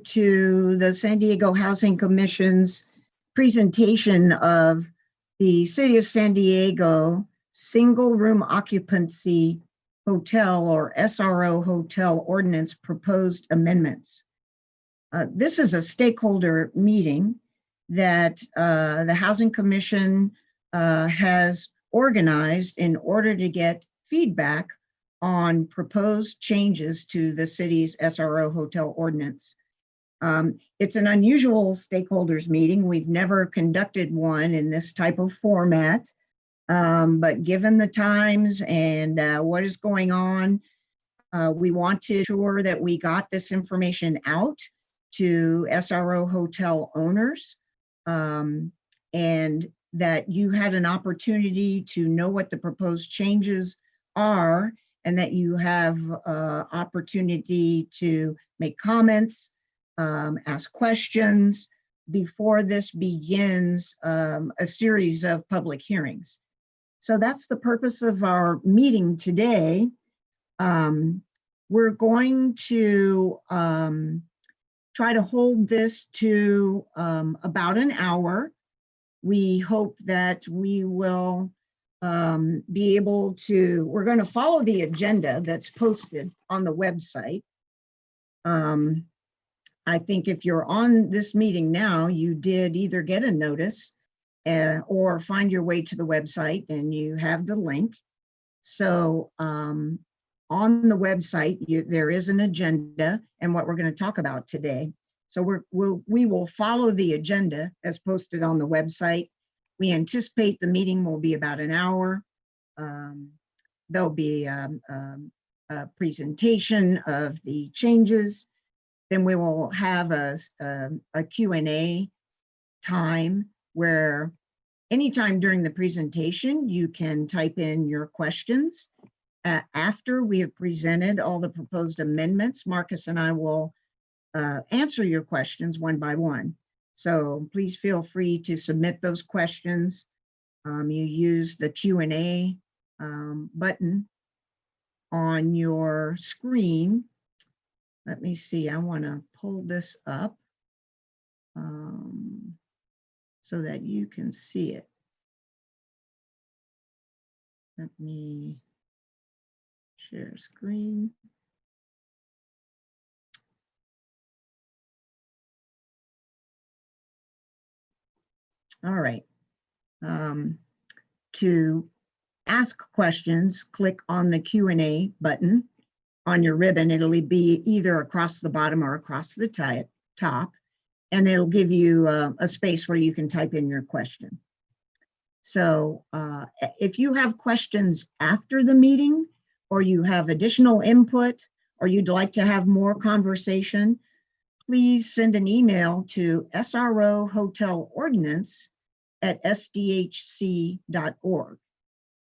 to the San Diego Housing Commission's presentation of the City of San Diego Single Room Occupancy Hotel or SRO Hotel Ordinance Proposed Amendments. This is a stakeholder meeting that the Housing Commission has organized in order to get feedback on proposed changes to the city's SRO hotel ordinance. It's an unusual stakeholders meeting. We've never conducted one in this type of format, but given the times and what is going on, we want to ensure that we got this information out to SRO hotel owners, and that you had an opportunity to know what the proposed changes are, and that you have opportunity to make comments, ask questions before this begins a series of public hearings. So that's the purpose of our meeting today. We're going to try to hold this to about an hour. We hope that we will be able to, we're going to follow the agenda that's posted on the website. I think if you're on this meeting now, you did either get a notice or find your way to the website and you have the link. So on the website, there is an agenda and what we're going to talk about today. So we will follow the agenda as posted on the website. We anticipate the meeting will be about an hour. There'll be a presentation of the changes. Then we will have a Q&A time where anytime during the presentation, you can type in your questions. After we have presented all the proposed amendments, Marcus and I will answer your questions one by one. So please feel free to submit those questions. You use the Q&A button on your screen. Let me see, I want to pull this up so that you can see it. Let me share screen. All right. To ask questions, click on the Q&A button on your ribbon. It'll be either across the bottom or across the top, and it'll give you a space where you can type in your question. So if you have questions after the meeting, or you have additional input, or you'd like to have more conversation, please send an email to srohotelordinance@sdhc.org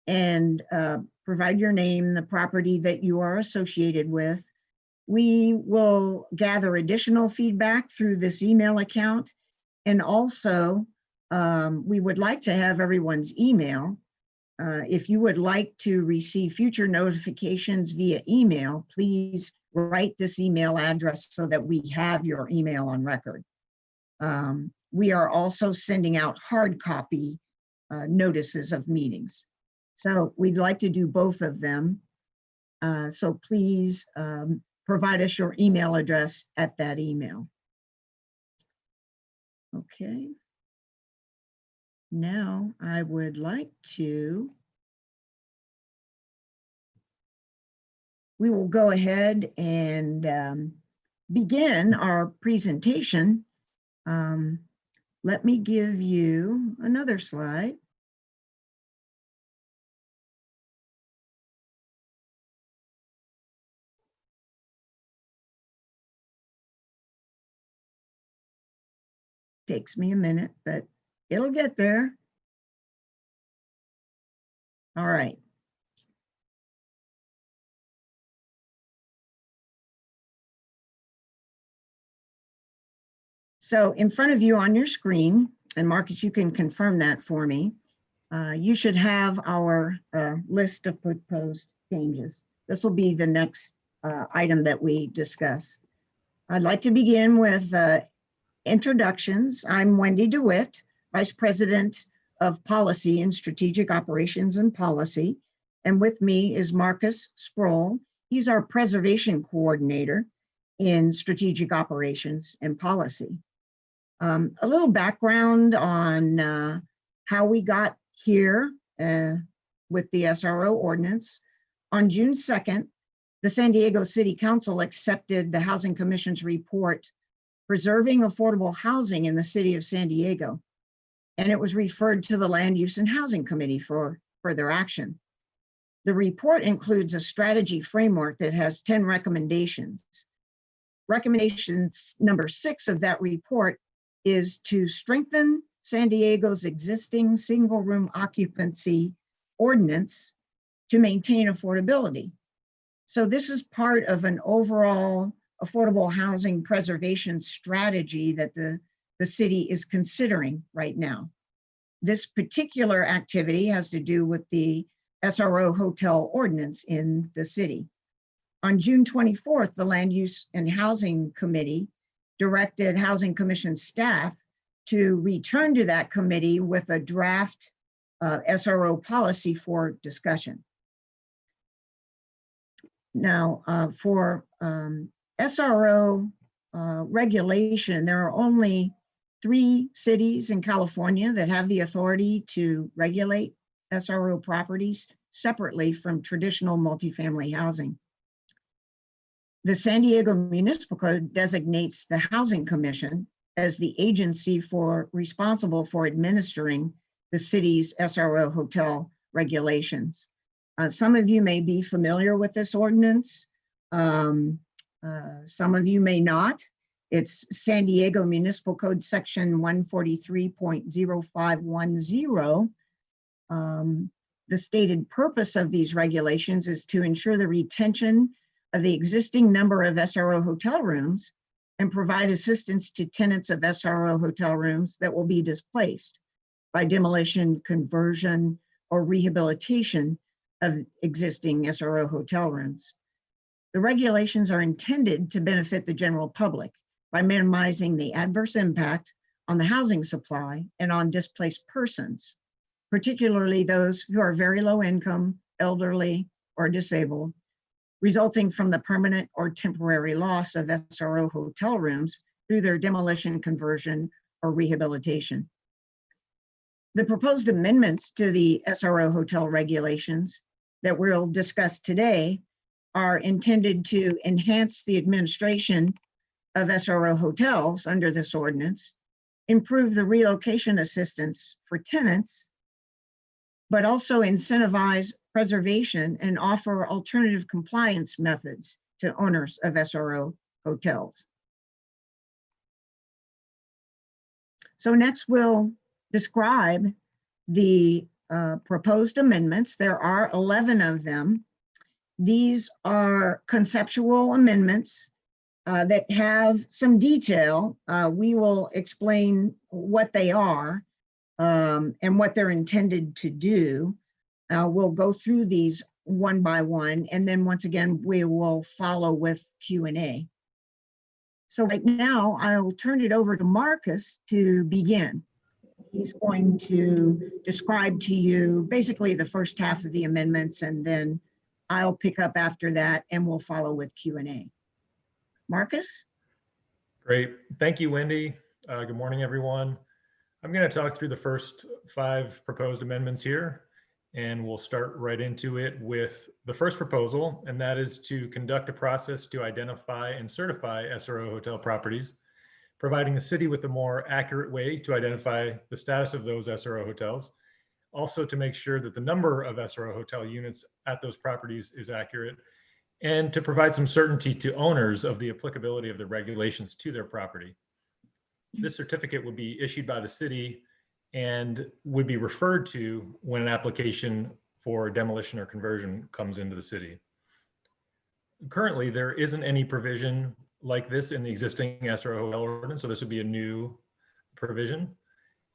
and provide your name, the property that you are associated with. We will gather additional feedback through this email account. And also, we would like to have everyone's email. If you would like to receive future notifications via email, please write this email address so that we have your email on record. We are also sending out hard copy notices of meetings. So we'd like to do both of them. So please provide us your email address at that email. Okay. Now I would like to, we will go ahead and begin our presentation. Let me give you another slide. Takes me a minute, but it'll get there. All right. So in front of you on your screen, and Marcus, you can confirm that for me, you should have our list of proposed changes. This will be the next item that we discuss. I'd like to begin with introductions. I'm Wendy DeWitt, Vice President of Policy and Strategic Operations and Policy. And with me is Marcus Sproul. He's our Preservation Coordinator in Strategic Operations and Policy. A little background on how we got here with the SRO ordinance. On June 2nd, the San Diego City Council accepted the Housing Commission's report, Preserving Affordable Housing in the City of San Diego, and it was referred to the Land Use and Housing Committee for further action. The report includes a strategy framework that has 10 recommendations. Recommendations number 6 of that report is to strengthen San Diego's existing single-room occupancy ordinance to maintain affordability. So this is part of an overall affordable housing preservation strategy that the city is considering right now. This particular activity has to do with the SRO hotel ordinance in the city. On June 24th, the Land Use and Housing Committee directed Housing Commission staff to return to that committee with a draft SRO policy for discussion. Now, for SRO regulation, there are only 3 cities in California that have the authority to regulate SRO properties separately from traditional multifamily housing. The San Diego Municipal Code designates the Housing Commission as the agency responsible for administering the city's SRO hotel regulations. Some of you may be familiar with this ordinance. Some of you may not. It's San Diego Municipal Code section 143.0510. The stated purpose of these regulations is to ensure the retention of the existing number of SRO hotel rooms and provide assistance to tenants of SRO hotel rooms that will be displaced by demolition, conversion, or rehabilitation of existing SRO hotel rooms. The regulations are intended to benefit the general public by minimizing the adverse impact on the housing supply and on displaced persons, particularly those who are very low income, elderly, or disabled, resulting from the permanent or temporary loss of SRO hotel rooms through their demolition, conversion, or rehabilitation. The proposed amendments to the SRO hotel regulations that we'll discuss today are intended to enhance the administration of SRO hotels under this ordinance, improve the relocation assistance for tenants, but also incentivize preservation and offer alternative compliance methods to owners of SRO hotels. So next we'll describe the proposed amendments. There are 11 of them. These are conceptual amendments that have some detail. We will explain what they are and what they're intended to do. We'll go through these one by one, and then once again, we will follow with Q&A. So right now, I'll turn it over to Marcus to begin. He's going to describe to you basically the first half of the amendments, and then I'll pick up after that and we'll follow with Q&A. Marcus? Great. Thank you, Wendy. Good morning, everyone. I'm going to talk through the first 5 proposed amendments here, and we'll start right into it with the first proposal, and that is to conduct a process to identify and certify SRO hotel properties, providing the city with a more accurate way to identify the status of those SRO hotels, also to make sure that the number of SRO hotel units at those properties is accurate, and to provide some certainty to owners of the applicability of the regulations to their property. This certificate would be issued by the city and would be referred to when an application for demolition or conversion comes into the city. Currently, there isn't any provision like this in the existing SRO hotel ordinance, so this would be a new provision.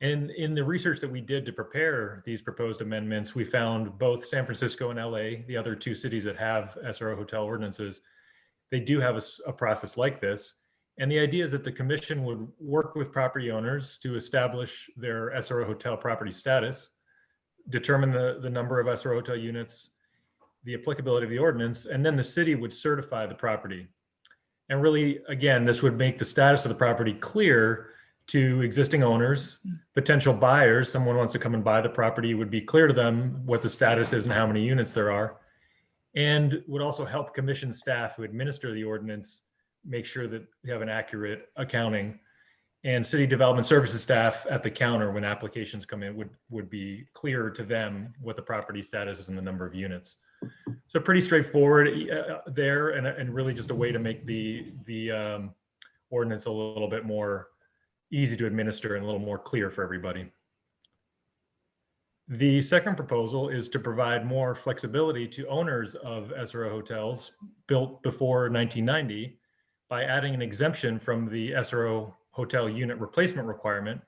And in the research that we did to prepare these proposed amendments, we found both San Francisco and LA, the other 2 cities that have SRO hotel ordinances, they do have a process like this. And the idea is that the commission would work with property owners to establish their SRO hotel property status, determine the number of SRO hotel units, the applicability of the ordinance, and then the city would certify the property. And really, again, this would make the status of the property clear to existing owners, potential buyers. Someone wants to come and buy the property, would be clear to them what the status is and how many units there are, and would also help commission staff who administer the ordinance make sure that they have an accurate accounting. And city development services staff at the counter, when applications come in, would be clearer to them what the property status is and the number of units. So pretty straightforward there, and really just a way to make the ordinance a little bit more easy to administer and a little more clear for everybody. The second proposal is to provide more flexibility to owners of SRO hotels built before 1990 by adding an exemption from the SRO hotel unit replacement requirement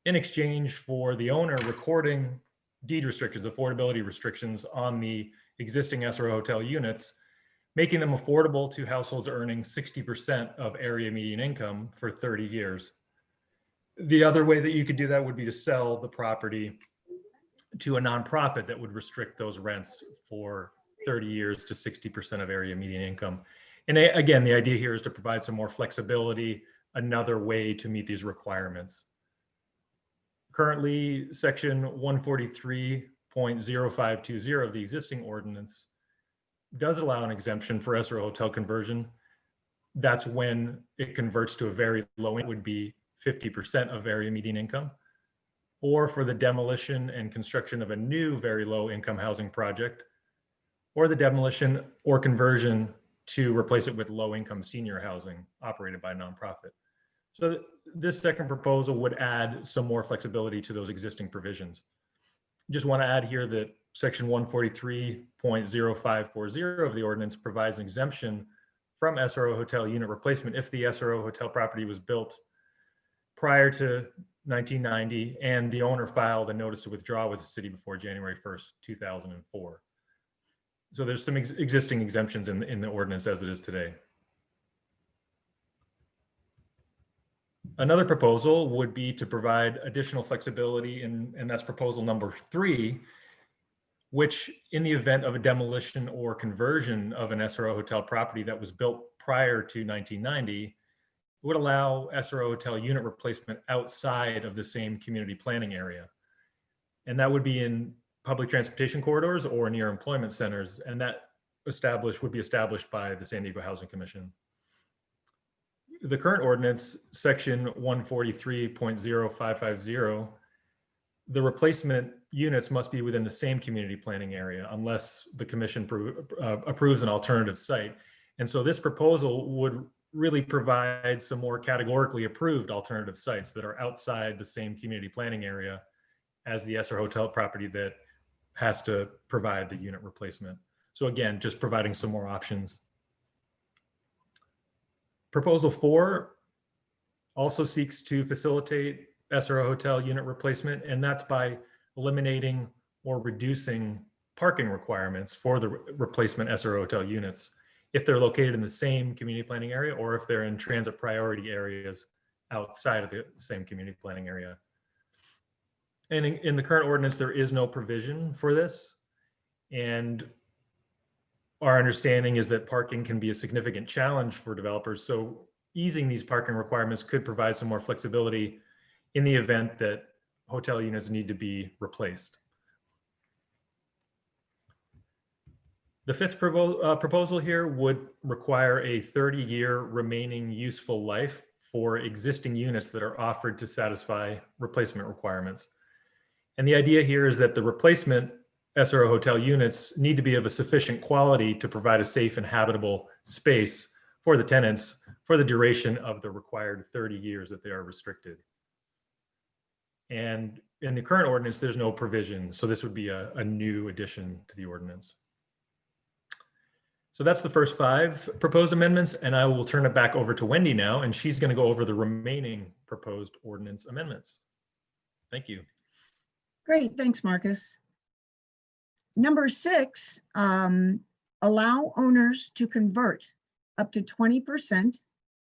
in exchange for the owner recording deed restrictions, affordability restrictions on the existing SRO hotel units, making them affordable to households earning 60% of area median income for 30 years. The other way that you could do that would be to sell the property to a nonprofit that would restrict those rents for 30 years to 60% of area median income. And again, the idea here is to provide some more flexibility, another way to meet these requirements. Currently, section 143.0520 of the existing ordinance does allow an exemption for SRO hotel conversion. That's when it converts to a very low, it would be 50% of area median income, or for the demolition and construction of a new very low income housing project, or the demolition or conversion to replace it with low income senior housing operated by a nonprofit. So this second proposal would add some more flexibility to those existing provisions. Just want to add here that section 143.0540 of the ordinance provides an exemption from SRO hotel unit replacement if the SRO hotel property was built prior to 1990 and the owner filed a notice to withdraw with the city before January 1st, 2004. So there's some existing exemptions in the ordinance as it is today. Another proposal would be to provide additional flexibility, and that's proposal number 3, which in the event of a demolition or conversion of an SRO hotel property that was built prior to 1990, would allow SRO hotel unit replacement outside of the same community planning area. And that would be in public transportation corridors or near employment centers, and that would be established by the San Diego Housing Commission. The current ordinance, section 143.0550, the replacement units must be within the same community planning area unless the commission approves an alternative site. And so this proposal would really provide some more categorically approved alternative sites that are outside the same community planning area as the SR hotel property that has to provide the unit replacement. So again, just providing some more options. Proposal 4 also seeks to facilitate SRO hotel unit replacement, and that's by eliminating or reducing parking requirements for the replacement SRO hotel units if they're located in the same community planning area or if they're in transit priority areas outside of the same community planning area. And in the current ordinance, there is no provision for this. And our understanding is that parking can be a significant challenge for developers. So easing these parking requirements could provide some more flexibility in the event that hotel units need to be replaced. The fifth proposal here would require a 30-year remaining useful life for existing units that are offered to satisfy replacement requirements. And the idea here is that the replacement SRO hotel units need to be of a sufficient quality to provide a safe and habitable space for the tenants for the duration of the required 30 years that they are restricted. And in the current ordinance, there's no provision. So this would be a new addition to the ordinance. So that's the first 5 proposed amendments, and I will turn it back over to Wendy now, and she's going to go over the remaining proposed ordinance amendments. Thank you. Great, thanks, Marcus. Number 6, allow owners to convert up to 20%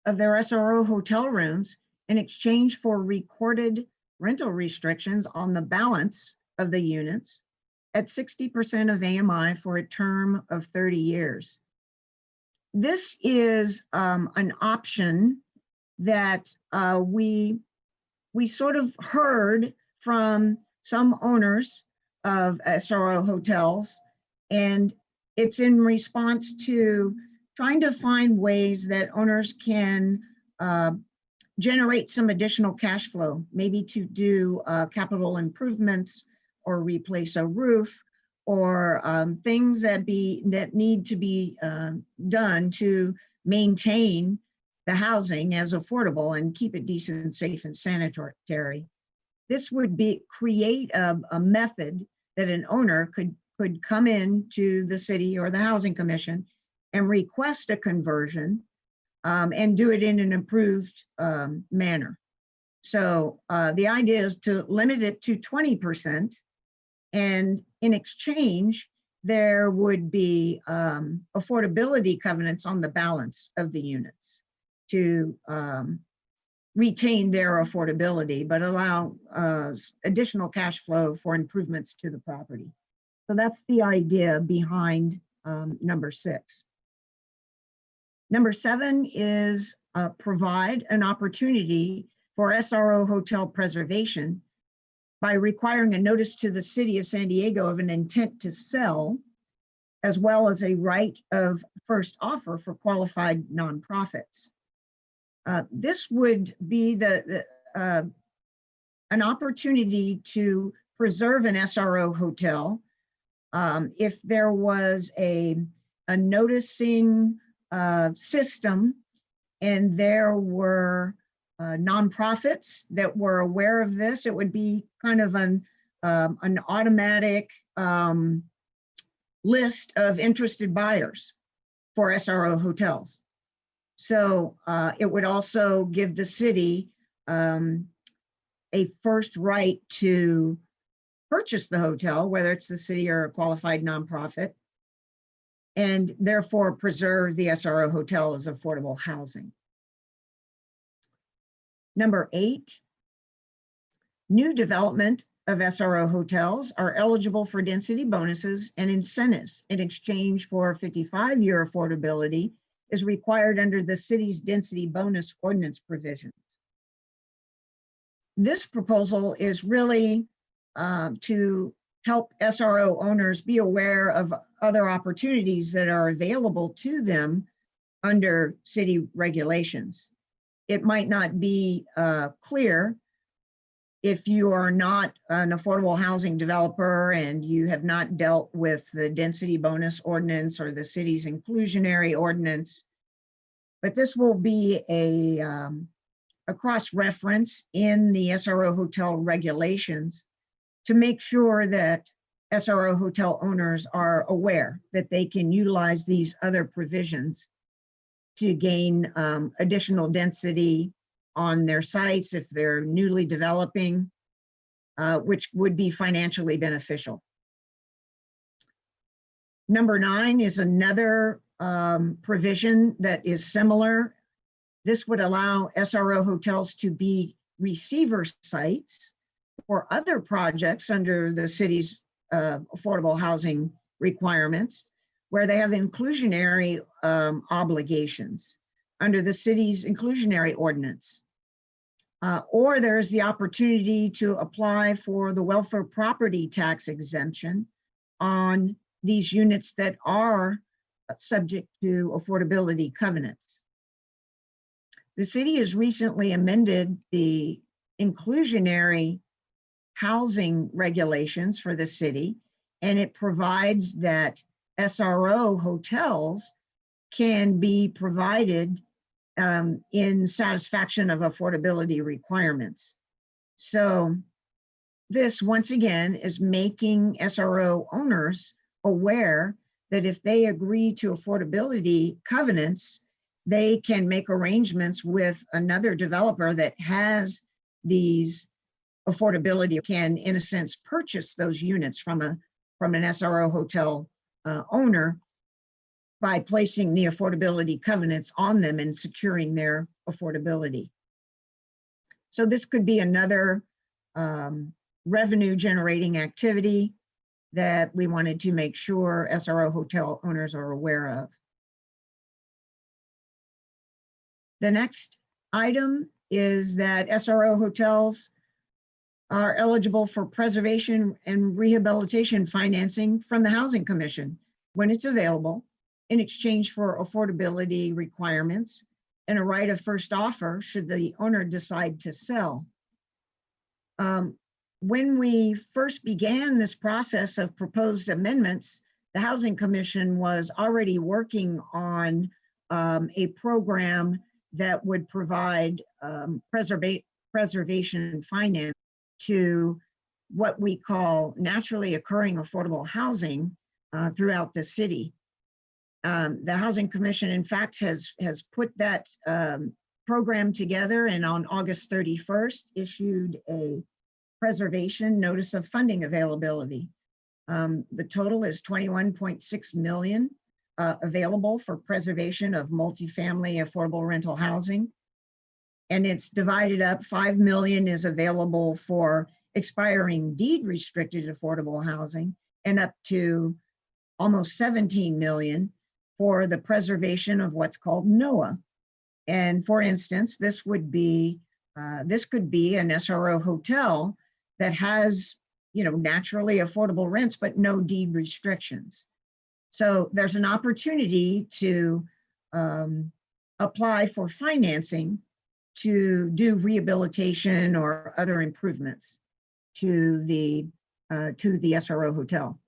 of their SRO hotel rooms in exchange for recorded rental restrictions on the balance of the units at 60% of AMI for a term of 30 years. This is an option that we sort of heard from some owners of SRO hotels, and it's in response to trying to find ways that owners can generate some additional cash flow, maybe to do capital improvements or replace a roof, or things that need to be done to maintain the housing as affordable and keep it decent, safe, and sanitary. This would create a method that an owner could come in to the city or the Housing Commission and request a conversion and do it in an improved manner. So the idea is to limit it to 20%, and in exchange, there would be affordability covenants on the balance of the units to retain their affordability, but allow additional cash flow for improvements to the property. So that's the idea behind number 6. Number 7 is provide an opportunity for SRO hotel preservation by requiring a notice to the city of San Diego of an intent to sell, as well as a right of first offer for qualified nonprofits. This would be an opportunity to preserve an SRO hotel if there was a noticing system and there were nonprofits that were aware of this. It would be kind of an automatic list of interested buyers for SRO hotels. So it would also give the city a first right to purchase the hotel, whether it's the city or a qualified nonprofit, and therefore preserve the SRO hotel as affordable housing. Number 8, new development of SRO hotels are eligible for density bonuses and incentives in exchange for 55-year affordability is required under the city's density bonus ordinance provisions. This proposal is really to help SRO owners be aware of other opportunities that are available to them under city regulations. It might not be clear if you are not an affordable housing developer and you have not dealt with the density bonus ordinance or the city's inclusionary ordinance, but this will be a cross-reference in the SRO hotel regulations to make sure that SRO hotel owners are aware that they can utilize these other provisions to gain additional density on their sites if they're newly developing, which would be financially beneficial. Number 9 is another provision that is similar. This would allow SRO hotels to be receiver sites for other projects under the city's affordable housing requirements, where they have inclusionary obligations under the city's inclusionary ordinance. Or there's the opportunity to apply for the welfare property tax exemption on these units that are subject to affordability covenants. The city has recently amended the inclusionary housing regulations for the city, and it provides that SRO hotels can be provided in satisfaction of affordability requirements. So this, once again, is making SRO owners aware that if they agree to affordability covenants, they can make arrangements with another developer that has these affordability, can, in a sense, purchase those units from an SRO hotel owner by placing the affordability covenants on them and securing their affordability. So this could be another revenue generating activity that we wanted to make sure SRO hotel owners are aware of. The next item is that SRO hotels are eligible for preservation and rehabilitation financing from the Housing Commission when it's available, in exchange for affordability requirements and a right of first offer should the owner decide to sell. When we first began this process of proposed amendments, the Housing Commission was already working on a program that would provide preservation finance to what we call naturally occurring affordable housing throughout the city. The Housing Commission, in fact, has put that program together, and on August 31st issued a preservation notice of funding availability. The total is 21.6 million available for preservation of multifamily affordable rental housing. And it's divided up. 5 million is available for expiring deed restricted affordable housing, and up to almost 17 million for the preservation of what's called NOAA. And for instance, this could be an SRO hotel that has, naturally affordable rents, but no deed restrictions. So there's an opportunity to apply for financing to do rehabilitation or other improvements to the SRO hotel.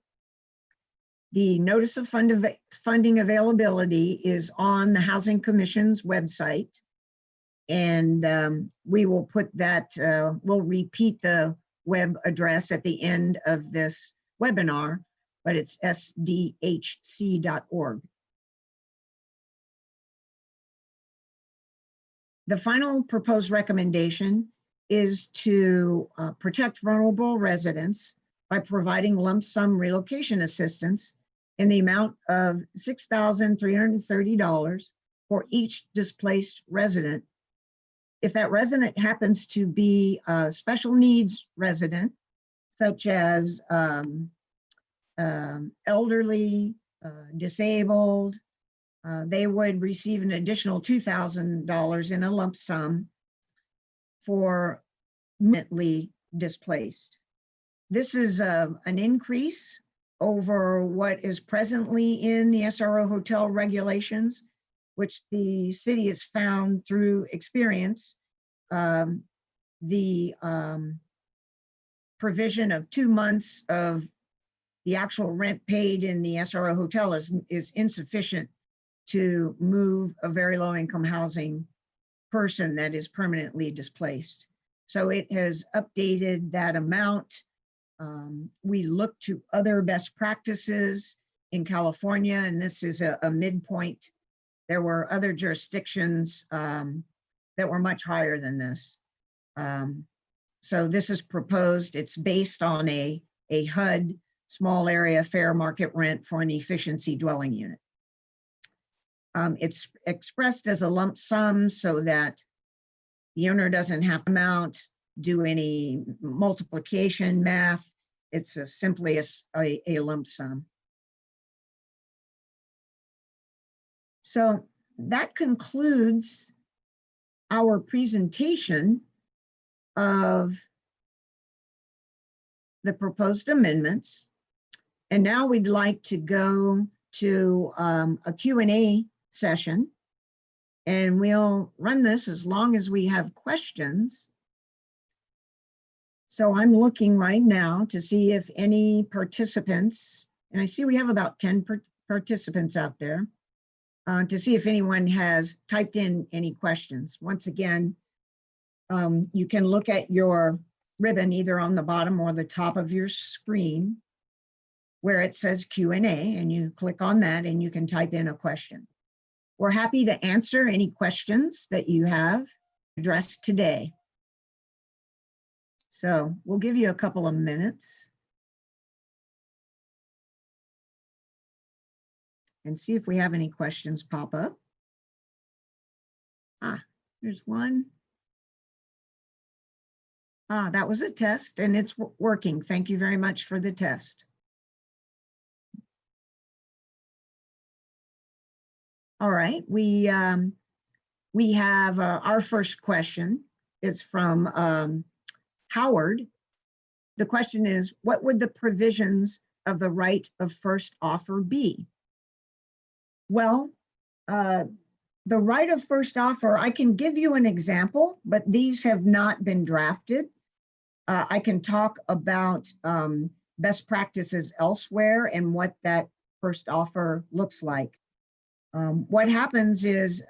The notice of funding availability is on the Housing Commission's website, and we will put that, we'll repeat the web address at the end of this webinar, but it's sdhc.org. The final proposed recommendation is to protect vulnerable residents by providing lump sum relocation assistance in the amount of $6,330 for each displaced resident. If that resident happens to be a special needs resident, such as elderly, disabled, they would receive an additional $2,000 in a lump sum for permanently displaced. This is an increase over what is presently in the SRO hotel regulations, which the city has found through experience. The provision of 2 months of the actual rent paid in the SRO hotel is insufficient to move a very low income housing person that is permanently displaced. So it has updated that amount. We look to other best practices in California, and this is a midpoint. There were other jurisdictions that were much higher than this. So this is proposed. It's based on a HUD, small area fair market rent for an efficiency dwelling unit. It's expressed as a lump sum so that the owner doesn't have to do any multiplication math. It's simply a lump sum. So that concludes our presentation of the proposed amendments. And now we'd like to go to a Q&A session, and we'll run this as long as we have questions. So I'm looking right now to see if any participants, and I see we have about 10 participants out there, to see if anyone has typed in any questions. Once again, you can look at your ribbon either on the bottom or the top of your screen where it says Q&A, and you click on that and you can type in a question. We're happy to answer any questions that you have addressed today. So we'll give you a couple of minutes. and see if we have any questions pop up. There's one. That was a test and it's working. Thank you very much for the test. All right, we have our first question. It's from Howard. The question is, what would the provisions of the right of first offer be? Well, the right of first offer, I can give you an example, but these have not been drafted. I can talk about best practices elsewhere and what that first offer looks like. What happens is,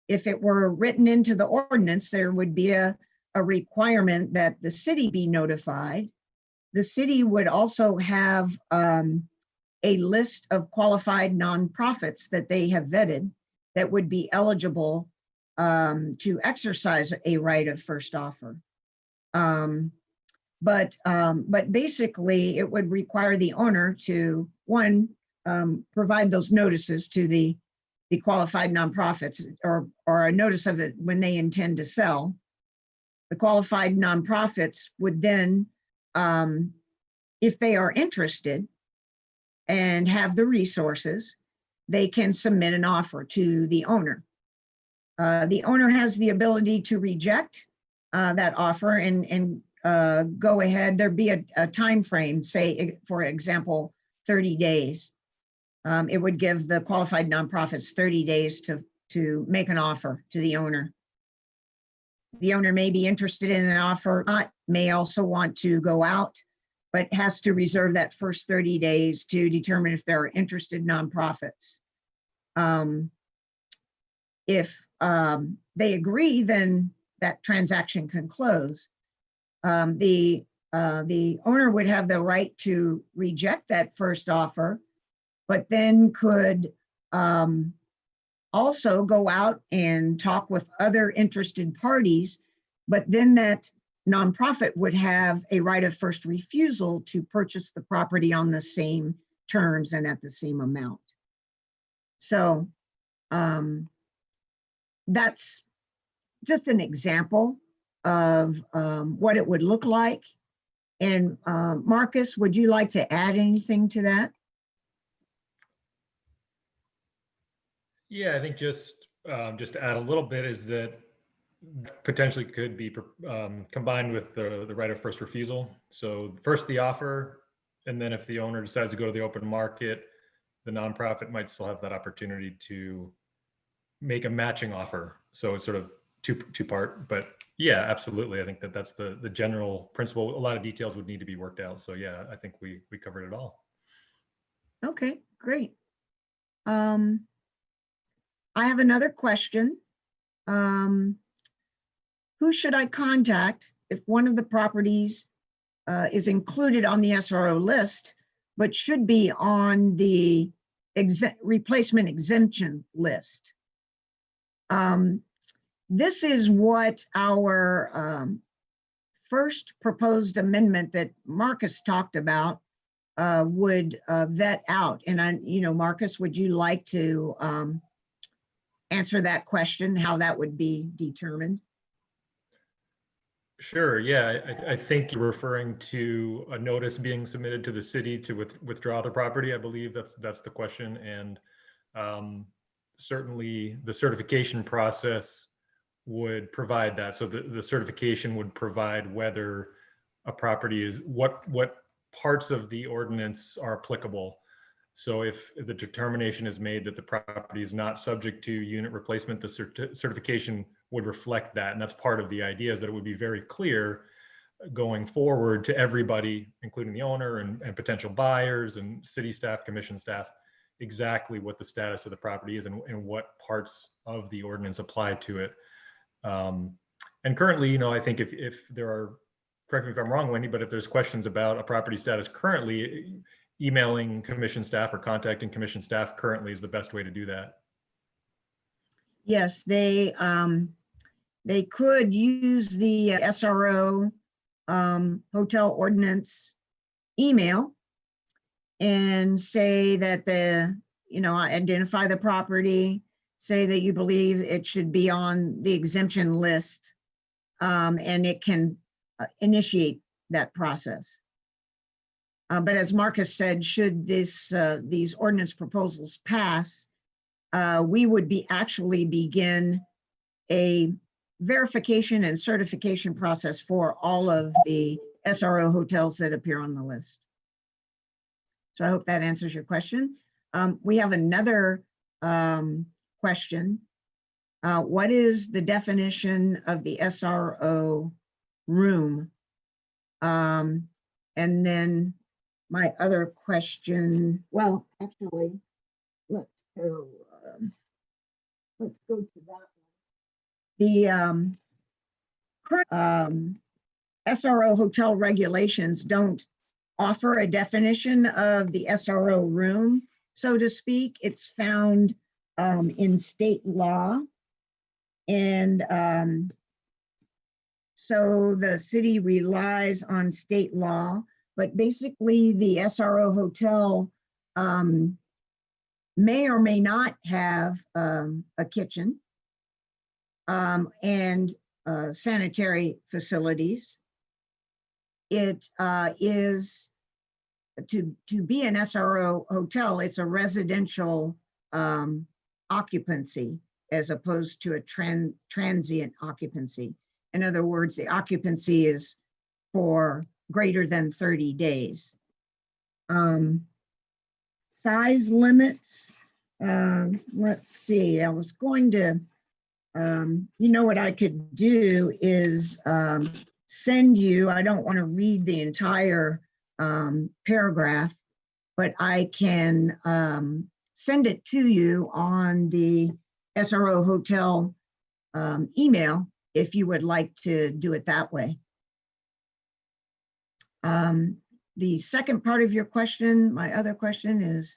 if it were written into the ordinance, there would be a requirement that the city be notified. The city would also have a list of qualified nonprofits that they have vetted that would be eligible to exercise a right of first offer. But basically it would require the owner to, one, provide those notices to the qualified nonprofits, or a notice of it when they intend to sell. The qualified nonprofits would then, if they are interested and have the resources, they can submit an offer to the owner. The owner has the ability to reject that offer and go ahead. There'd be a time frame, say, for example, 30 days. It would give the qualified nonprofits 30 days to make an offer to the owner. The owner may be interested in an offer, may also want to go out, but has to reserve that first 30 days to determine if there are interested nonprofits. If they agree, then that transaction can close. The owner would have the right to reject that first offer, but then could also go out and talk with other interested parties, but then that nonprofit would have a right of first refusal to purchase the property on the same terms and at the same amount. So that's just an example of what it would look like. And Marcus, would you like to add anything to that? Yeah, I think just to add a little bit is that potentially could be combined with the right of first refusal. So first the offer, and then if the owner decides to go to the open market, the nonprofit might still have that opportunity to make a matching offer. So it's sort of two part, but yeah, absolutely. I think that's the general principle. A lot of details would need to be worked out. So yeah, I think we covered it all. Okay, great. I have another question. Who should I contact if one of the properties is included on the SRO list, but should be on the replacement exemption list? This is what our first proposed amendment that Marcus talked about would vet out. And Marcus, would you like to answer that question, how that would be determined? Sure. Yeah, I think you're referring to a notice being submitted to the city to withdraw the property. I believe that's the question. And certainly the certification process would provide that. So the certification would provide whether a property is, what parts of the ordinance are applicable. So if the determination is made that the property is not subject to unit replacement, the certification would reflect that. And that's part of the idea, is that it would be very clear going forward to everybody, including the owner and potential buyers and city staff, commission staff, exactly what the status of the property is and what parts of the ordinance apply to it. And currently, I think if there are, correct me if I'm wrong, Wendy, but if there's questions about a property status currently, emailing commission staff or contacting commission staff currently is the best way to do that. Yes, they could use the SRO hotel ordinance email and say that identify the property, say that you believe it should be on the exemption list, and it can initiate that process. But as Marcus said, should these ordinance proposals pass, we would actually begin a verification and certification process for all of the SRO hotels that appear on the list. So I hope that answers your question. We have another question. What is the definition of the SRO room? And then my other question, well, actually, let's go to that. The current SRO hotel regulations don't offer a definition of the SRO room, so to speak. It's found in state law. And so the city relies on state law, but basically the SRO hotel may or may not have a kitchen and sanitary facilities. It is, to be an SRO hotel, it's a residential occupancy as opposed to a transient occupancy. In other words, the occupancy is for greater than 30 days. Size limits, let's see, I was going to, what I could do is send you, I don't want to read the entire paragraph, but I can send it to you on the SRO hotel email if you would like to do it that way. The second part of your question, my other question is,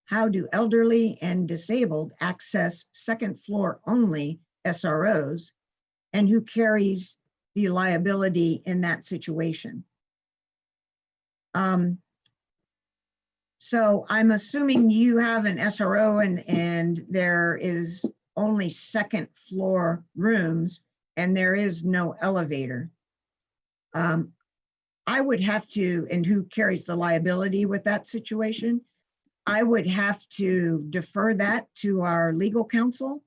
how do elderly and disabled access second floor only SROs, and who carries the liability in that situation? So I'm assuming you have an SRO and there is only second floor rooms and there is no elevator. I would have to, and who carries the liability with that situation? I would have to defer that to our legal counsel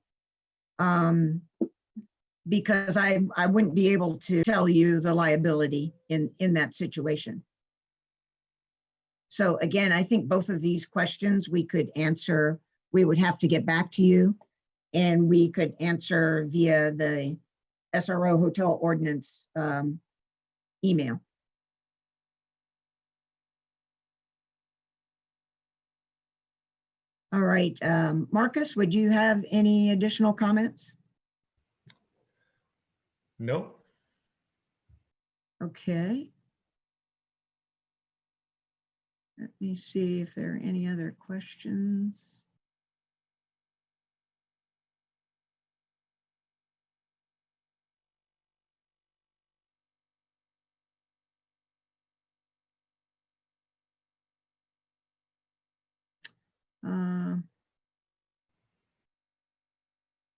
because I wouldn't be able to tell you the liability in that situation. So again, I think both of these questions we could answer, we would have to get back to you, and we could answer via the SRO hotel ordinance email. All right, Marcus, would you have any additional comments? Nope. Okay. Let me see if there are any other questions.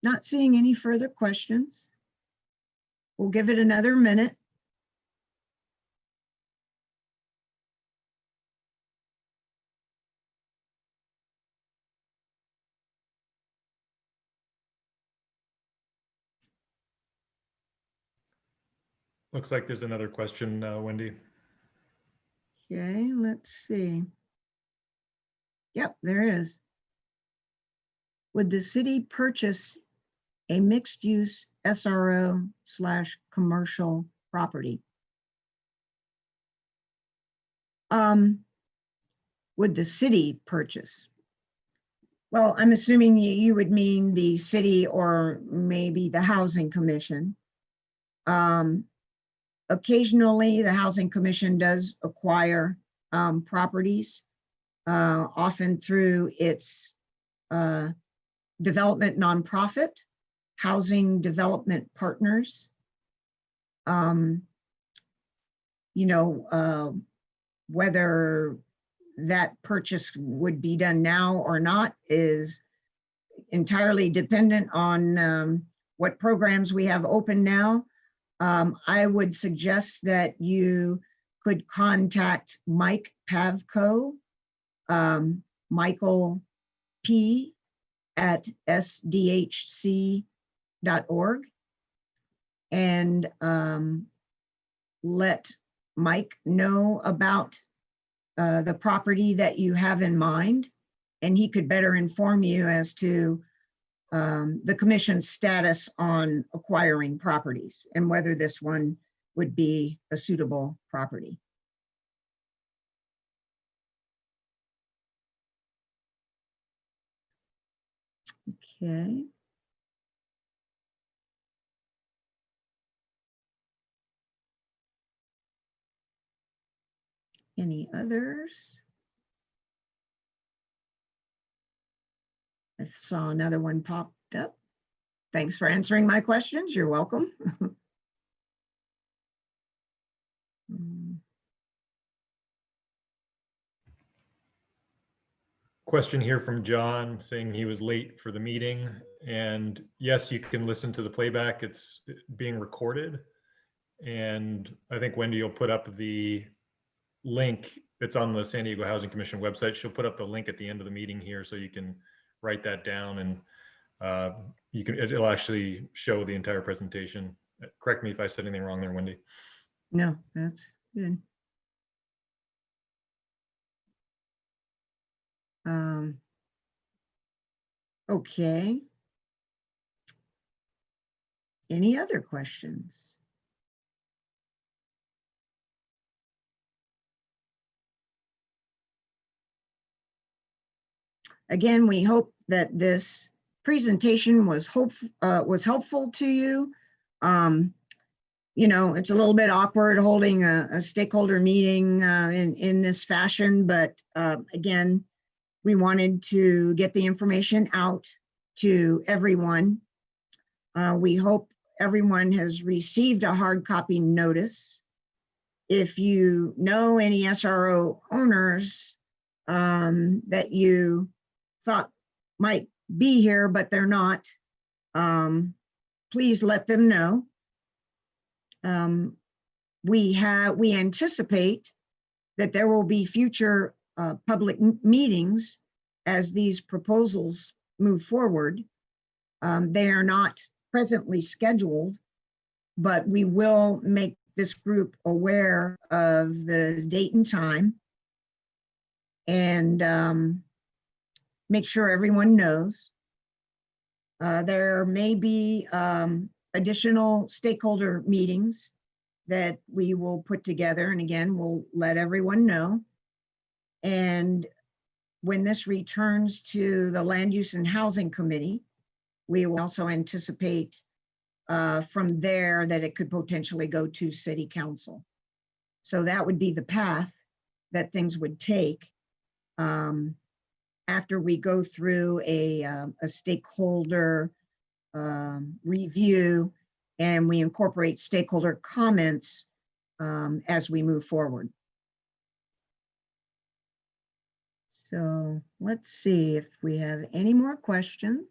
Not seeing any further questions. We'll give it another minute. Looks like there's another question, Wendy. Okay, let's see. Yep, there is. Would the city purchase a mixed-use SRO/commercial property? Would the city purchase? Well, I'm assuming you would mean the city or maybe the Housing Commission. Occasionally, the Housing Commission does acquire properties, often through its development nonprofit, Housing Development Partners. Whether that purchase would be done now or not is entirely dependent on what programs we have open now. I would suggest that you could contact Mike Pavko, Michael P. at sdhc.org, and let Mike know about the property that you have in mind, and he could better inform you as to the commission's status on acquiring properties and whether this one would be a suitable property. Okay. Any others? I saw another one popped up. Thanks for answering my questions. You're welcome. Question here from John saying he was late for the meeting. And yes, you can listen to the playback. It's being recorded. And I think Wendy will put up the link. It's on the San Diego Housing Commission website. She'll put up the link at the end of the meeting here so you can write that down, and it'll actually show the entire presentation. Correct me if I said anything wrong there, Wendy. No, that's good. Okay. Any other questions? Again, we hope that this presentation was helpful to you. You know, it's a little bit awkward holding a stakeholder meeting in this fashion, but again, we wanted to get the information out to everyone. We hope everyone has received a hard copy notice. If you know any SRO owners that you thought might be here, but they're not, please let them know. We anticipate that there will be future public meetings as these proposals move forward. They are not presently scheduled, but we will make this group aware of the date and time, and make sure everyone knows. There may be additional stakeholder meetings that we will put together, and again, we'll let everyone know. And when this returns to the Land Use and Housing Committee, we will also anticipate from there that it could potentially go to City Council. So that would be the path that things would take after we go through a stakeholder review, and we incorporate stakeholder comments as we move forward. So let's see if we have any more questions.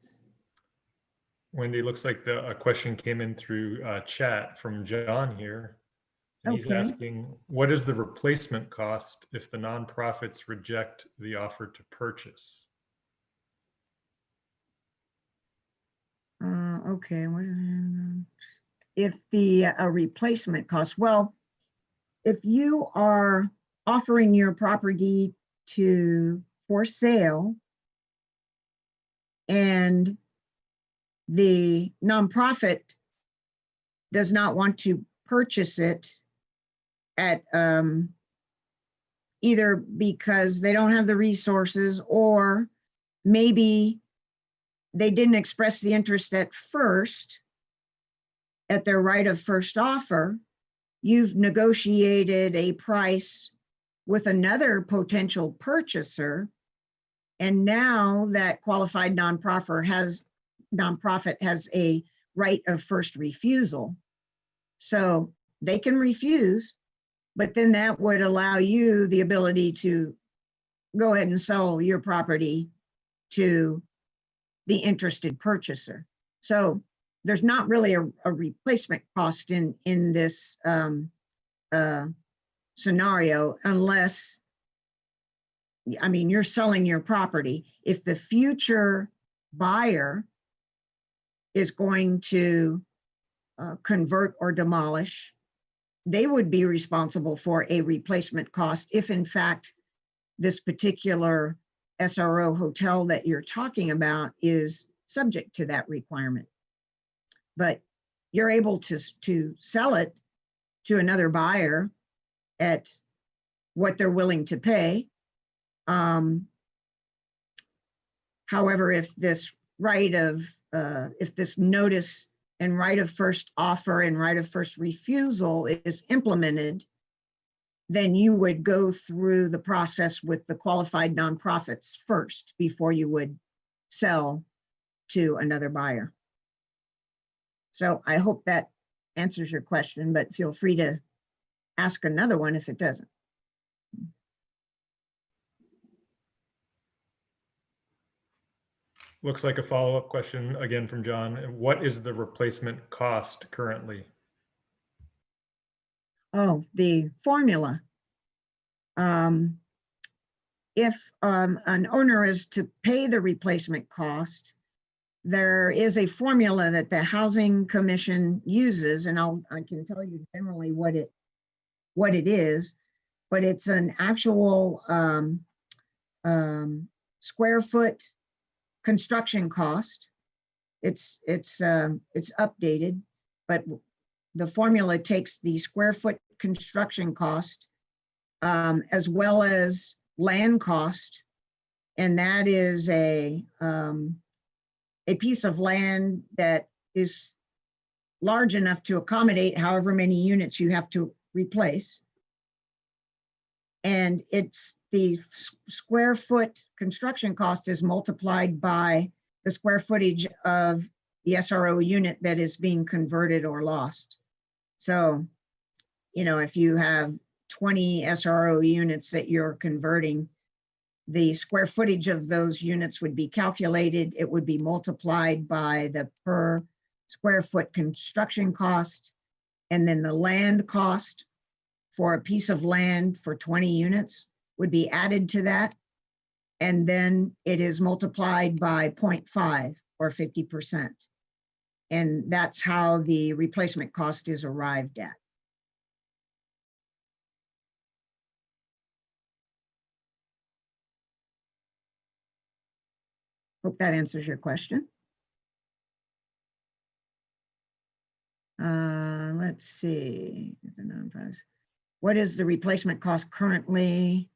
Wendy, looks like a question came in through chat from John here. And he's Okay. asking, what is the replacement cost if the nonprofits reject the offer to purchase? Okay, if the replacement cost, well, if you are offering your property for sale and the nonprofit does not want to purchase it at either because they don't have the resources, or maybe they didn't express the interest at first at their right of first offer, you've negotiated a price with another potential purchaser, and now that qualified nonprofit has a right of first refusal. So they can refuse, but then that would allow you the ability to go ahead and sell your property to the interested purchaser. So there's not really a replacement cost in this scenario, unless, I mean, you're selling your property. If the future buyer is going to convert or demolish, they would be responsible for a replacement cost if in fact this particular SRO hotel that you're talking about is subject to that requirement. But you're able to sell it to another buyer at what they're willing to pay. However, if this if this notice and right of first offer and right of first refusal is implemented, then you would go through the process with the qualified nonprofits first before you would sell to another buyer. So I hope that answers your question, but feel free to ask another one if it doesn't. Looks like a follow-up question again from John. What is the replacement cost currently? Oh, the formula. If an owner is to pay the replacement cost, there is a formula that the Housing Commission uses, and I can tell you generally what it is, but it's an actual square foot construction cost. It's updated, but the formula takes the square foot construction cost as well as land cost, and that is a piece of land that is large enough to accommodate however many units you have to replace. And it's the square foot construction cost is multiplied by the square footage of the SRO unit that is being converted or lost. So, you know, if you have 20 SRO units that you're converting, the square footage of those units would be calculated. It would be multiplied by the per square foot construction cost, and then the land cost for a piece of land for 20 units would be added to that. And then it is multiplied by 0.5 or 50%. And that's how the replacement cost is arrived at. Hope that answers your question. Let's see. What is the replacement cost currently?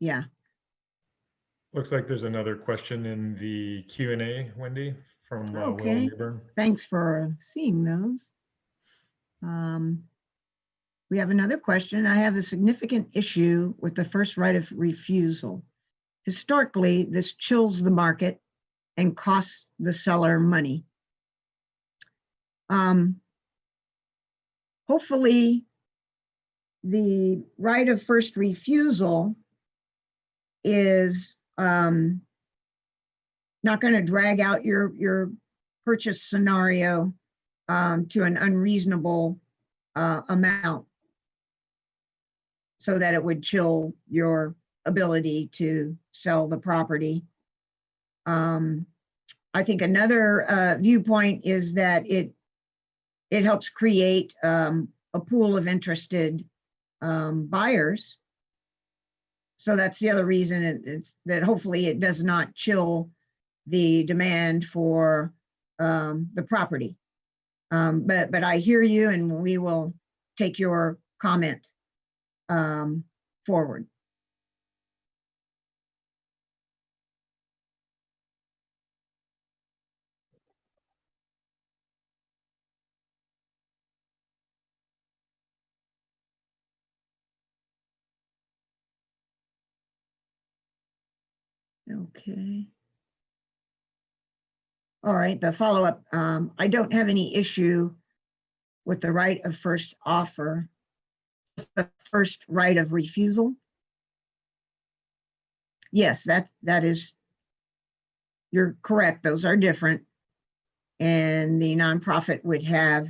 Yeah. Looks like there's another question in the Q&A, Wendy, from Will Okay. Newburn. Thanks for seeing those. We have another question. I have a significant issue with the first right of refusal. Historically, this chills the market and costs the seller money. Hopefully, the right of first refusal is not going to drag out your purchase scenario to an unreasonable amount, so that it would chill your ability to sell the property. I think another viewpoint is that it helps create a pool of interested buyers. So that's the other reason it's that hopefully it does not chill the demand for the property. But I hear you, and we will take your comment forward. Okay. All right, the follow-up. I don't have any issue with the right of first offer, just the first right of refusal. Yes, that is, you're correct. Those are different. And the nonprofit would have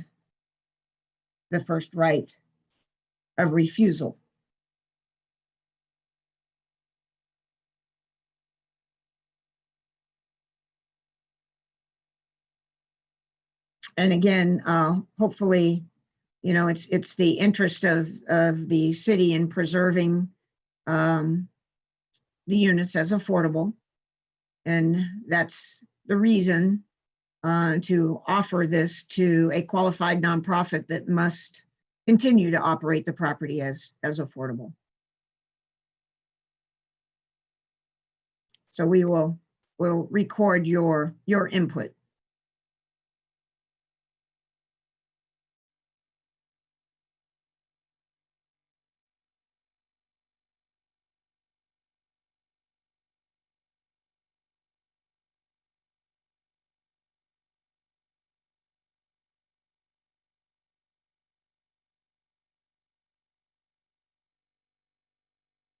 the first right of refusal. And again, hopefully, you know, it's the interest of the city in preserving the units as affordable. And that's the reason to offer this to a qualified nonprofit that must continue to operate the property as affordable. So we'll record your input.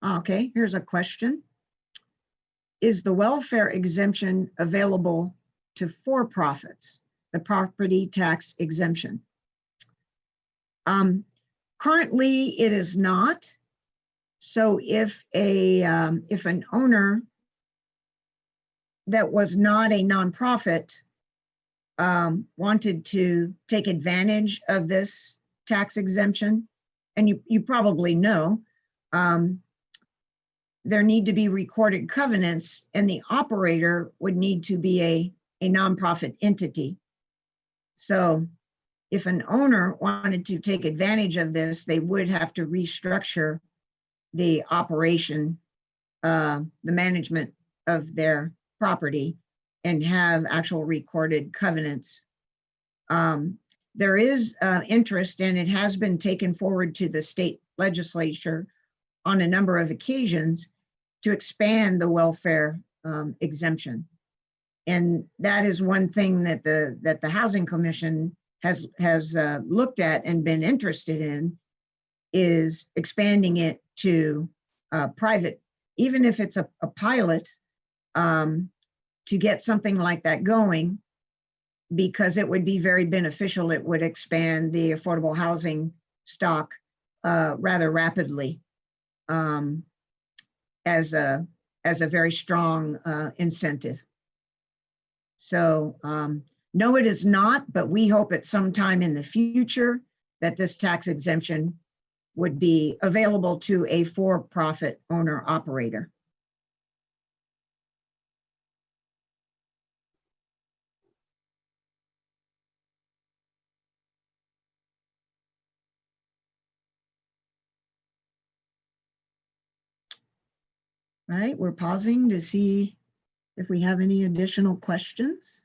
Okay, here's a question. Is the welfare exemption available to for-profits, the property tax exemption? Currently, it is not. So if an owner that was not a nonprofit wanted to take advantage of this tax exemption, and you probably know, there need to be recorded covenants, and the operator would need to be a nonprofit entity. So if an owner wanted to take advantage of this, they would have to restructure the operation, the management of their property, and have actual recorded covenants. There is interest, and it has been taken forward to the state legislature on a number of occasions to expand the welfare exemption. And that is one thing that the Housing Commission has looked at and been interested in, is expanding it to private, even if it's a pilot, to get something like that going, because it would be very beneficial. It would expand the affordable housing stock rather rapidly, as a very strong incentive. So no, it is not, but we hope at some time in the future that this tax exemption would be available to a for-profit owner operator. All right, we're pausing to see if we have any additional questions.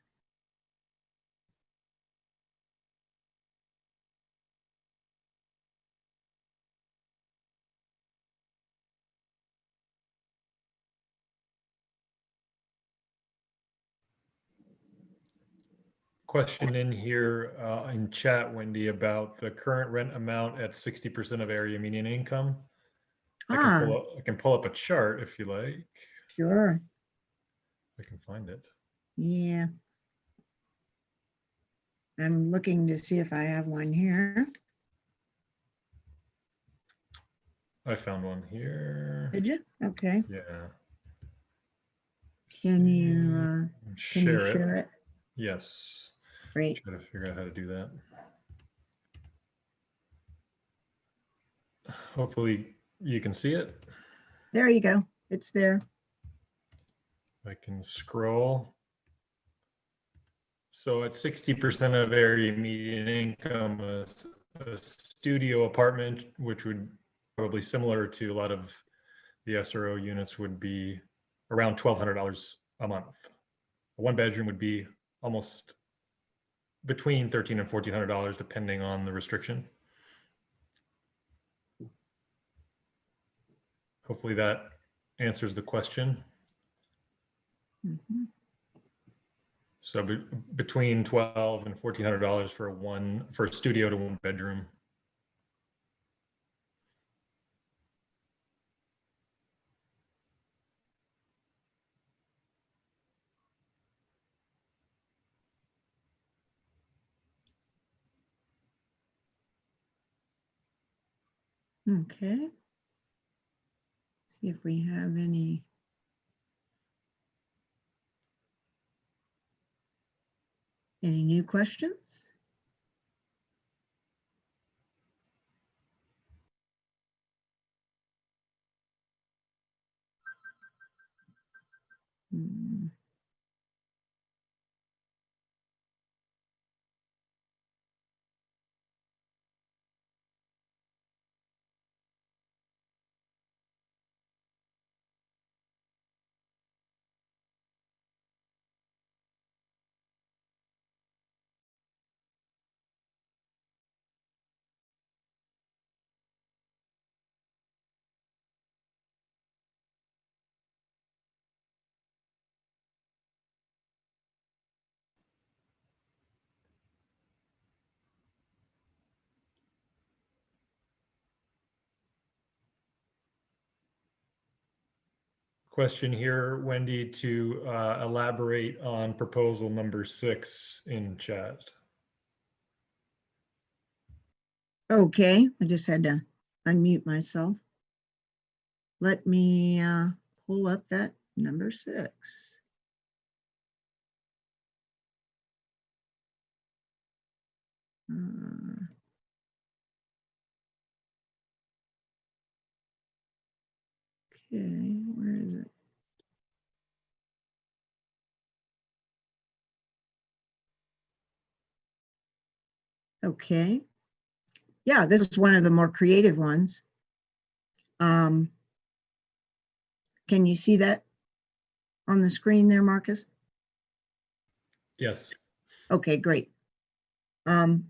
Question in here in chat, Wendy, about the current rent amount at 60% of area median income. I can pull up a chart if you like. Sure. I can find it. Yeah. I'm looking to see if I have one here. I found one here. Did you? Okay. Yeah. Can you share it? Yes. Great. Try to figure out how to do that. Hopefully you can see it. There you go. It's there. I can scroll. So at 60% of area median income, a studio apartment, which would probably similar to a lot of the Esro units, would be around $1,200 a month. A one bedroom would be almost between $1,300 and $1,400, depending on the restriction. Hopefully that answers the question. Mm-hmm. So between $1,200 and $1,400 for a studio to one bedroom. Okay. See if we have any. Any new questions? Hmm. Question here, Wendy, to elaborate on proposal number 6 in chat. Okay, I just had to unmute myself. Let me pull up that number 6. Okay, where is it? Okay. Yeah, this is one of the more creative ones. Can you see that on the screen there, Marcus? Yes. Okay, great. Allow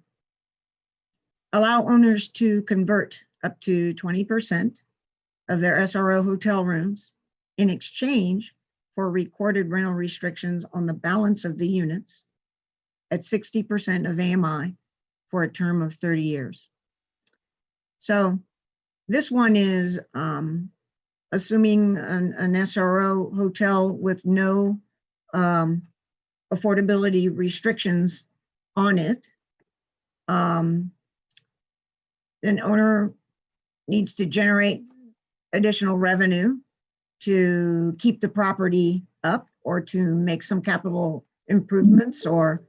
owners to convert up to 20% of their SRO hotel rooms in exchange for recorded rental restrictions on the balance of the units at 60% of AMI for a term of 30 years. So this one is assuming an SRO hotel with no affordability restrictions on it. An owner needs to generate additional revenue to keep the property up or to make some capital improvements or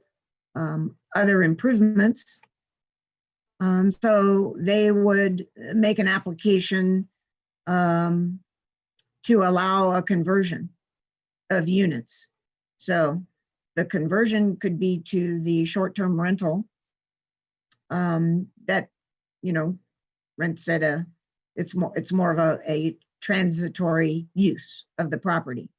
other improvements. So they would make an application to allow a conversion of units. So the conversion could be to the short-term rental that, you know, rents at it's more of a transitory use of the property,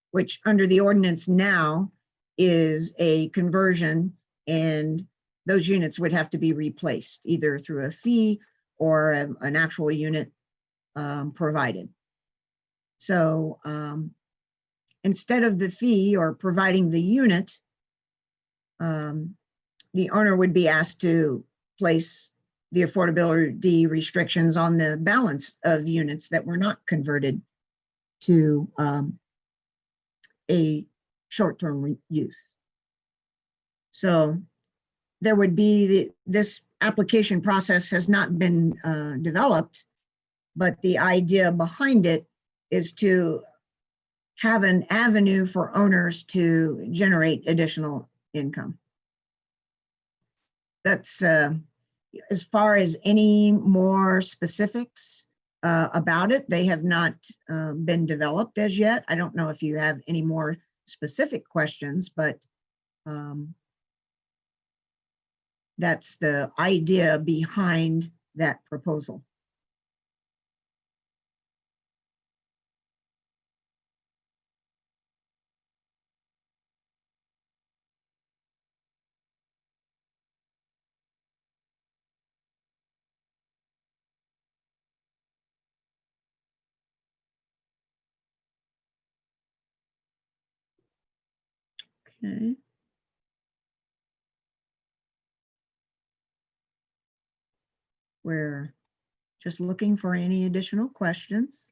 which under the ordinance now is a conversion, and those units would have to be replaced either through a fee or an actual unit provided. So instead of the fee or providing the unit, the owner would be asked to place the affordability restrictions on the balance of units that were not converted to a short-term use. So there would be this application process has not been developed, but the idea behind it is to have an avenue for owners to generate additional income. That's as far as any more specifics about it, they have not been developed as yet. I don't know if you have any more specific questions, but that's the idea behind that proposal. Okay. We're just looking for any additional questions.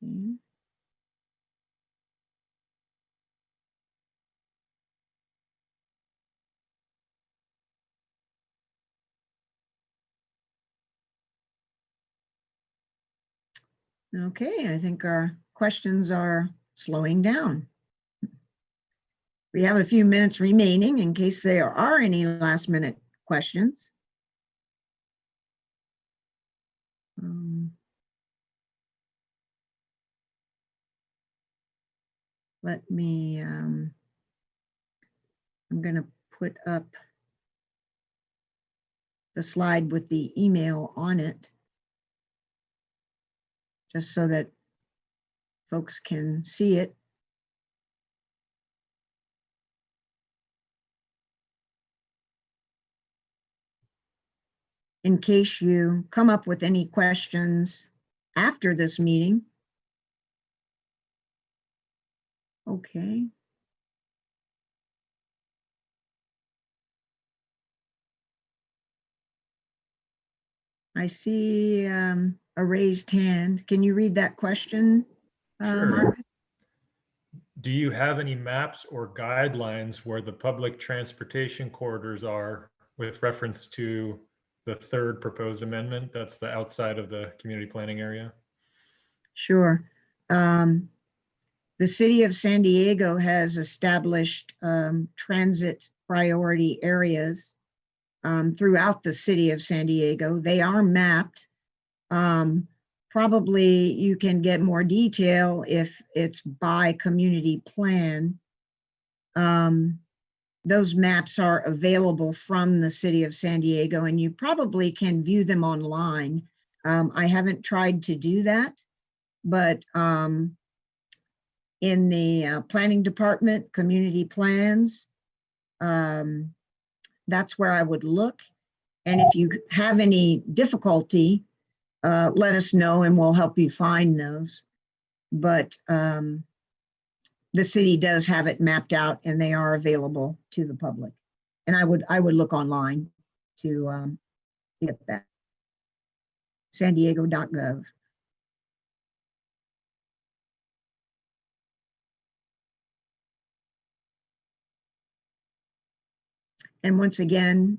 Okay. Okay, I think our questions are slowing down. We have a few minutes remaining in case there are any last minute questions. Let me, I'm going to put up the slide with the email on it, just so that folks can see it. In case you come up with any questions after this meeting. Okay. I see a raised hand. Can you read that question, Sure. Marcus? Do you have any maps or guidelines where the public transportation corridors are with reference to the third proposed amendment? That's the outside of the community planning area. Sure. The city of San Diego has established transit priority areas throughout the city of San Diego. They are mapped. Probably you can get more detail if it's by community plan. Those maps are available from the city of San Diego, and you probably can view them online. I haven't tried to do that, but in the planning department, community plans, that's where I would look. And if you have any difficulty, let us know and we'll help you find those. But the city does have it mapped out and they are available to the public. And I would look online to get that. sandiego.gov. And once again,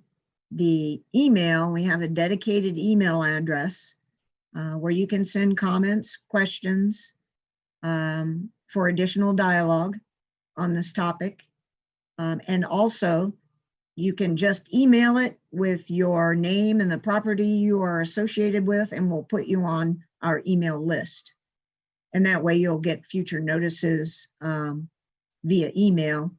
the email, we have a dedicated email address where you can send comments, questions for additional dialogue on this topic. And also, you can just email it with your name and the property you are associated with, and we'll put you on our email list. And that way you'll get future notices via email,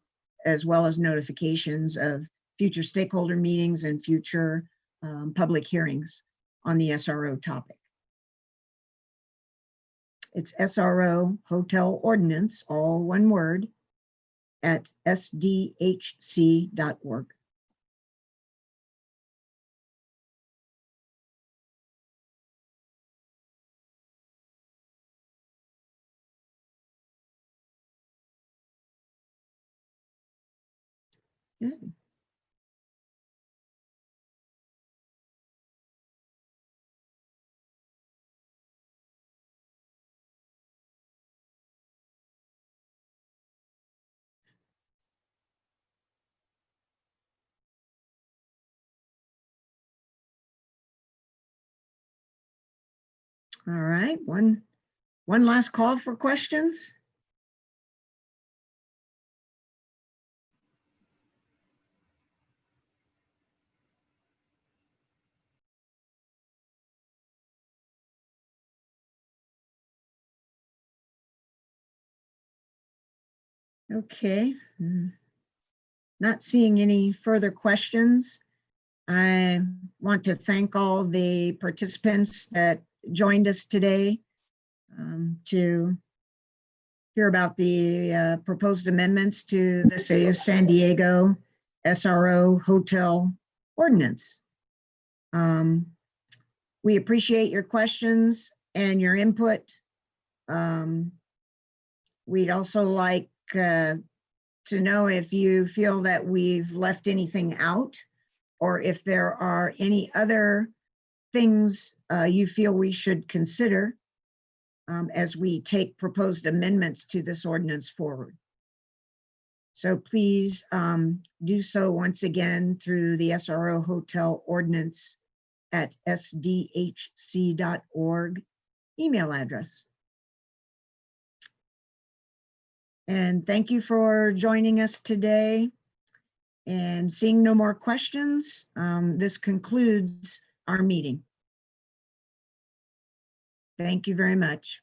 as well as notifications of future stakeholder meetings and future public hearings on the SRO topic. It's SRO Hotel Ordinance, all one word, at sdhc.org. Good. All right, one last call for questions. Okay, not seeing any further questions. I want to thank all the participants that joined us today to hear about the proposed amendments to the City of San Diego SRO Hotel Ordinance. We appreciate your questions and your input. We'd also like to know if you feel that we've left anything out, or if there are any other things you feel we should consider. as we take proposed amendments to this ordinance forward. So please do so once again through the SRO Hotel Ordinance at sdhc.org email address. And thank you for joining us today. And seeing no more questions, this concludes our meeting. Thank you very much.